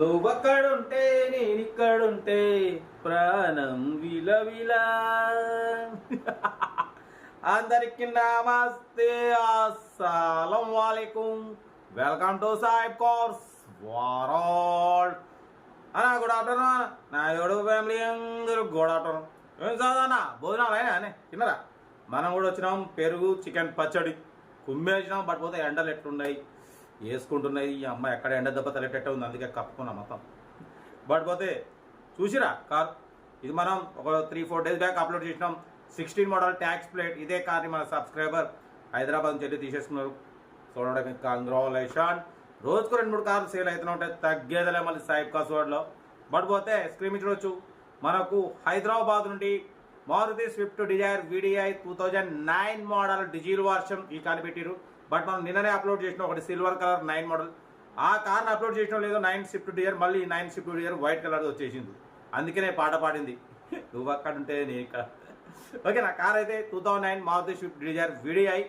నువ్వక్కడుంటే నేనిక్కడుంటే ప్రాణం విలవిలా. అందరికి నమస్తే, అస్సలం వాలేకుం. వెల్కమ్ టు సాయిబ్ కోర్స్ వరల్డ్. అన్నా గుడ్ ఆఫ్టర్నూన్. నా యూట్యూబ్ ఫ్యామిలీ అందరూ గుడ్ ఆఫ్టర్నూన్. ఏం చదవన్నా, భోజనాలు అయినా అని తిన్నరా? మనం కూడా వచ్చినాం. పెరుగు చికెన్ పచ్చడి కుమ్మేసినాం. బట్ పోతే ఎండలు ఎట్లున్నాయి వేసుకుంటున్నాయి. ఈ అమ్మాయి ఎక్కడ ఎండ దెబ్బ తలెట్ట ఉంది, అందుకే కప్పుకున్నాం మొత్తం. బట్ పోతే చూసిరా కార్, ఇది మనం ఒక 3-4 డేస్ బ్యాక్ అప్లోడ్ చేసినాం. 16 మోడల్ ట్యాక్స్ ప్లేట్. ఇదే కార్ని మన సబ్స్క్రైబర్ హైదరాబాద్ నుంచి వెళ్ళి తీసేసుకున్నారు. చూడడానికి కంగ్రాచులేషన్. రోజుకు 2-3 కార్లు సేల్ అవుతూనే ఉంటాయి, తగ్గేదలే మళ్ళీ సాయిబ్ కాస్ వర్డ్లో. బట్ పోతే స్క్రీన్ చూడొచ్చు, మనకు హైదరాబాద్ నుండి Maruti Swift Dzire VDI 2009 model diesel version ఈ కార్ని పెట్టిరు. బట్ మనం నిన్ననే అప్లోడ్ చేసిన ఒకటి సిల్వర్ కలర్ 9 మోడల్. ఆ కార్ని అప్లోడ్ చేసిన లేదో 9 స్విఫ్ట్ డిజైర్, మళ్ళీ 9 స్విఫ్ట్ డిజైర్ వైట్ కలర్ వచ్చేసింది. అందుకనే పాట పాడింది నువ్వు అక్కడ ఉంటే నేను ఇక్కడ. ఓకే, నా కార్ అయితే 2009 Maruti Swift Dzire VDI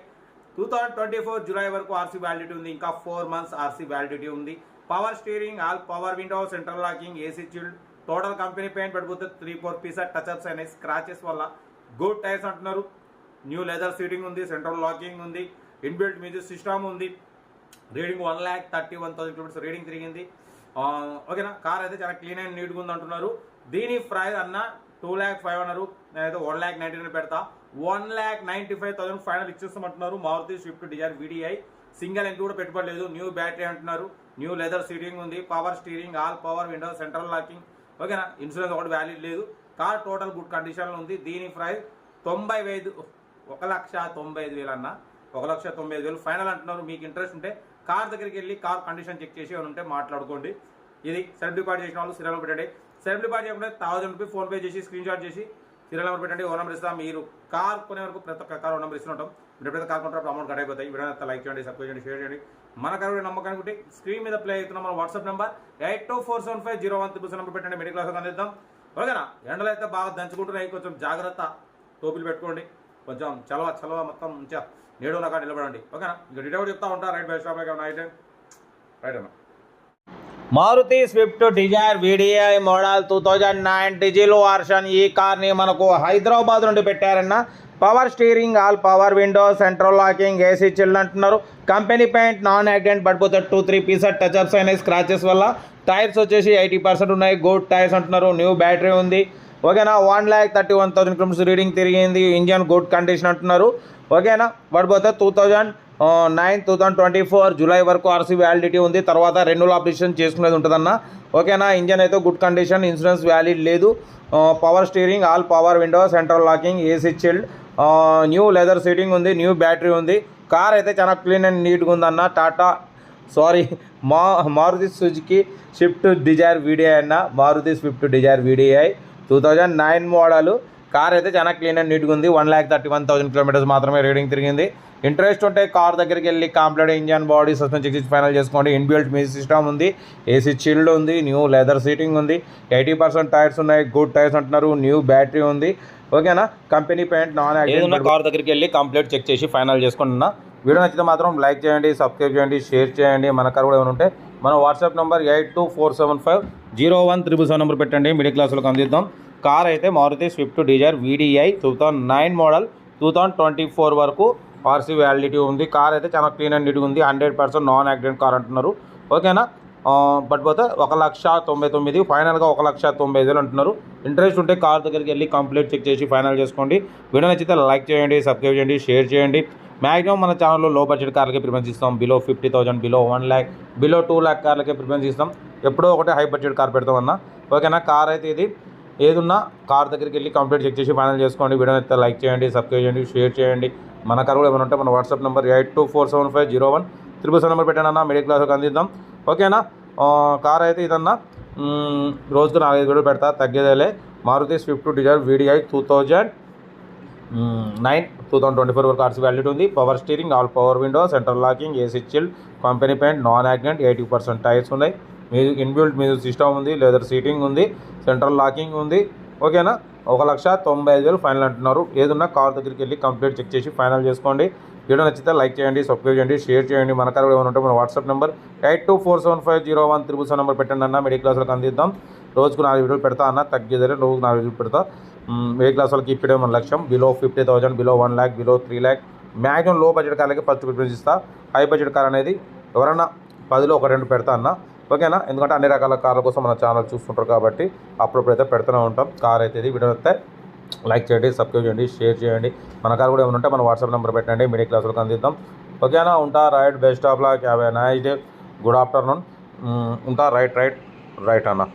2024 July వరకు RC వ్యాలిడిటీ ఉంది. ఇంకా 4 మంత్స్ RC వ్యాలిడిటీ ఉంది. Power steering, all power window, central locking, AC chilled, total company paint పడిపోతే 3-4 పీసెస్ టచ్అప్స్ అయినాయి. స్క్రాచెస్ వల్ల గుడ్ టైర్స్ అంటున్నారు. న్యూ లెదర్ సీటింగ్ ఉంది, సెంట్రల్ లాకింగ్ ఉంది, ఇన్బిల్ట్ మ్యూజిక్ సిస్టమ్ ఉంది. రీడింగ్ 1,31,000 కిలోమీటర్స్ రీడింగ్ తిరిగింది. ఓకేనా, కార్ అయితే చాలా క్లీన్ అండ్ నీట్గా ఉంది అంటున్నారు. దీని ప్రైస్ అన్న 2,05,000 అన్నారు. నేనైతే 1,99,000 పెడతా. 1,95,000 ఫైనల్ ఇచ్చేస్తామంటున్నారు. Maruti Swift Dzire VDI single ఎంత కూడా పెట్టుబడలేదు. న్యూ బ్యాటరీ అంటున్నారు. న్యూ లెదర్ సీటింగ్ ఉంది, power steering, all power window, central locking. ఓకేనా, ఇన్సూరెన్స్ ఒకటి వ్యాలిడ్ లేదు. కార్ టోటల్ గుడ్ కండిషన్లో ఉంది. దీని ప్రైస్ 1,95,000 అన్న. 1,95,000 ఫైనల్ అంటున్నారు. మీకు ఇంట్రెస్ట్ ఉంటే కార్ దగ్గరికి వెళ్ళి కార్ కండిషన్ చెక్ చేసి ఉంటే మాట్లాడుకోండి. ఇది సెల్ఫ్ డిపాజిట్ చేసిన వాళ్ళు సీరియల్ నెంబర్ పెట్టండి. సెల్ఫ్ డిపాజిట్ చేయకుండా 1,000 రూపీస్ ఫోన్పే చేసి స్క్రీన్ షాట్ చేసి సీరియల్ నెంబర్ పెట్టండి. ఓ నెంబర్ ఇస్తాం. మీరు కార్ కొనే వరకు ప్రతి ఒక్క కార్ ఓ నెంబర్ ఇస్తుంటాం. మీరు ఎప్పుడైతే కార్ కొంటారో అమౌంట్ కట్ అయిపోతాయి. వీడియో లైక్ చేయండి, సబ్స్క్రైబ్ చేయండి, షేర్ చేయండి. మన కార్ నమ్మకం అనుకుంటే స్క్రీన్ మీద ప్లే అవుతున్న మన వాట్సాప్ నెంబర్ 82475013 నెంబర్ పెట్టండి. మిడిల్ క్లాస్ అందిద్దాం. ఓకేనా, ఎండలు అయితే బాగా దంచుకుంటున్నాయి. కొంచెం జాగ్రత్త, టోపీలు పెట్టుకోండి. కొంచెం చలవ మొత్తం మంచిగా నేడు నాకు నిలబడండి. ఓకేనా, ఇంకా డీటెయిల్ చెప్తా ఉంటా. Right bye stop night right అన్న. Maruti Swift Dzire VDI model 2009 diesel version. ఈ కార్ని మనకు హైదరాబాద్ నుండి పెట్టారన్న. Power steering, all power window, central locking, AC chilled అంటున్నారు. కంపెనీ పెయింట్, నాన్ యాక్సిడెంట్ పడిపోతే 2-3 పీసెస్ టచ్అప్స్ అయినాయి స్క్రాచెస్ వల్ల. టైర్స్ వచ్చేసి 80% ఉన్నాయి. గుడ్ టైర్స్ అంటున్నారు. న్యూ బ్యాటరీ ఉంది. ఓకేనా, 1,31,000 కిలోమీటర్స్ రీడింగ్ తిరిగింది. ఇంజన్ గుడ్ కండిషన్ అంటున్నారు. ఓకేనా, పడిపోతే 2024 జూలై వరకు RC వ్యాలిడిటీ ఉంది. తర్వాత రెన్యువల్ అప్లికేషన్ చేసుకునేది ఉంటుందన్న. ఓకేనా, ఇంజన్ అయితే గుడ్ కండిషన్, ఇన్సూరెన్స్ వ్యాలిడ్ లేదు. Power steering, all power window, central locking, AC chilled, new leather seating ఉంది, న్యూ బ్యాటరీ ఉంది. కార్ అయితే చాలా క్లీన్ అండ్ నీట్గా ఉందన్న. Maruti Suzuki Swift Dzire VDI అన్న. Maruti Swift Dzire VDI 2009 model. Car అయితే చాలా క్లీన్ అండ్ నీట్గా ఉంది. 1,31,000 కిలోమీటర్స్ మాత్రమే రీడింగ్ తిరిగింది. ఇంట్రెస్ట్ ఉంటే కార్ దగ్గరికి వెళ్ళి complete engine, body, suspension check చేసి ఫైనల్ చేసుకోండి. ఇన్బిల్ట్ మ్యూజిక్ సిస్టమ్ ఉంది, AC చిల్డ్ ఉంది, న్యూ లెదర్ సీటింగ్ ఉంది, 80% టైర్స్ ఉన్నాయి. గుడ్ టైర్స్ అంటున్నారు. న్యూ బ్యాటరీ ఉంది. ఓకేనా, company paint, non accident. Car దగ్గరికి వెళ్ళి కంప్లీట్ చెక్ చేసి ఫైనల్ చేసుకుంటున్నా. వీడియో నచ్చితే మాత్రం లైక్ చేయండి, సబ్స్క్రైబ్ చేయండి, షేర్ చేయండి. మన కార్ కూడా ఏమైనా ఉంటే మన వాట్సాప్ నెంబర్ 8247501377 నెంబర్ పెట్టండి. మిడిల్ క్లాస్లోకి అందిద్దాం. కార్ అయితే Maruti Swift Dzire VDI 2009 model 2024 వరకు RC వ్యాలిడిటీ ఉంది. కార్ అయితే చాలా క్లీన్ అండ్ నీట్గా ఉంది. 100% నాన్ యాక్సిడెంట్ కార్ అంటున్నారు. ఓకేనా, బట్ పోతే 1,99,000 ఫైనల్గా 1,95,000 అంటున్నారు. ఇంట్రెస్ట్ ఉంటే కార్ దగ్గరికి వెళ్ళి కంప్లీట్ చెక్ చేసి ఫైనల్ చేసుకోండి. వీడియో నచ్చితే లైక్ చేయండి, సబ్స్క్రైబ్ చేయండి, షేర్ చేయండి. మ్యాక్సిమం మన ఛానల్లో లో బడ్జెట్ కార్లకి ప్రిఫరెన్స్ ఇస్తాం. Below 50,000, below 1 lakh, below 2 lakh కార్లకి ప్రిఫరెన్స్ ఇస్తాం. ఎప్పుడో ఒకటి హై బడ్జెట్ కార్ పెడతామన్నా. ఓకేనా, కార్ అయితే ఇది ఏదున్నా కార్ దగ్గరికి వెళ్ళి కంప్లీట్ చెక్ చేసి ఫైనల్ చేసుకోండి. వీడియో అయితే లైక్ చేయండి, సబ్స్క్రైబ్ చేయండి, షేర్ చేయండి. మన కార్ కూడా ఏమైనా ఉంటే మన వాట్సాప్ నెంబర్ 8247501377 నెంబర్ పెట్టండి అన్న. మిడిల్ క్లాస్కి అందిద్దాం. ఓకేనా, కార్ అయితే ఇదన్నా. రోజుకు 4-5 వీడియోలు పెడతా, తగ్గేదేలే. మారుతి స్విఫ్ట్ డిజైర్ VDI 2024 వరకు RC వ్యాలిడిటీ ఉంది. Power steering, all power window, central locking, AC chilled, company paint, non accident, 80% tyres ఉన్నాయి. మ్యూజిక్ ఇన్బిల్ట్ మ్యూజిక్ సిస్టమ్ ఉంది, లెదర్ సీటింగ్ ఉంది, సెంట్రల్ లాకింగ్ ఉంది. ఓకేనా, 1,95,000 ఫైనల్ అంటున్నారు. ఏదన్నా కార్ దగ్గరికి వెళ్ళి కంప్లీట్ చెక్ చేసి ఫైనల్ చేసుకోండి. వీడియో నచ్చితే లైక్ చేయండి, సబ్స్క్రైబ్ చేయండి, షేర్ చేయండి. మన కారు ఏమైనా ఉంటే మన వాట్సాప్ నెంబర్ 8247501777 నెంబర్ పెట్టండి అన్న. మిడిల్ క్లాస్ వాళ్ళకి అందిద్దాం. రోజుకు 4 వీడియోలు పెడతా అన్న, తగ్గేదే రోజుకు 4 వీడియోలు పెడతా. మిడిల్ క్లాస్ వాళ్ళకి ఇప్పుడే మన లక్ష్యం. Below 50,000, below 1 lakh, below 3 lakh. Maximum లో బడ్జెట్ కార్లకి ఫస్ట్ ప్రిఫరెన్స్ ఇస్తా. హై బడ్జెట్ కార్ అనేది ఎవరన్నా 10లో 1-2 పెడతా అన్న, ఓకేనా? ఎందుకంటే అన్ని రకాల కార్ల కోసం మన ఛానల్ చూస్తుంటారు కాబట్టి అప్పుడప్పుడైతే పెడుతూనే ఉంటాం. కార్ అయితే ఇది. వీడియో అయితే లైక్ చేయండి, సబ్స్క్రైబ్ చేయండి, షేర్ చేయండి. మన కార్ కూడా ఏమైనా ఉంటే మన వాట్సాప్ నెంబర్ పెట్టండి, మిడిల్ క్లాస్ వాళ్ళకి అందిద్దాం, ఓకేనా? ఉంటా. Right, best of luck, have a nice day, good afternoon. ఉంటా. రైట్ అన్న.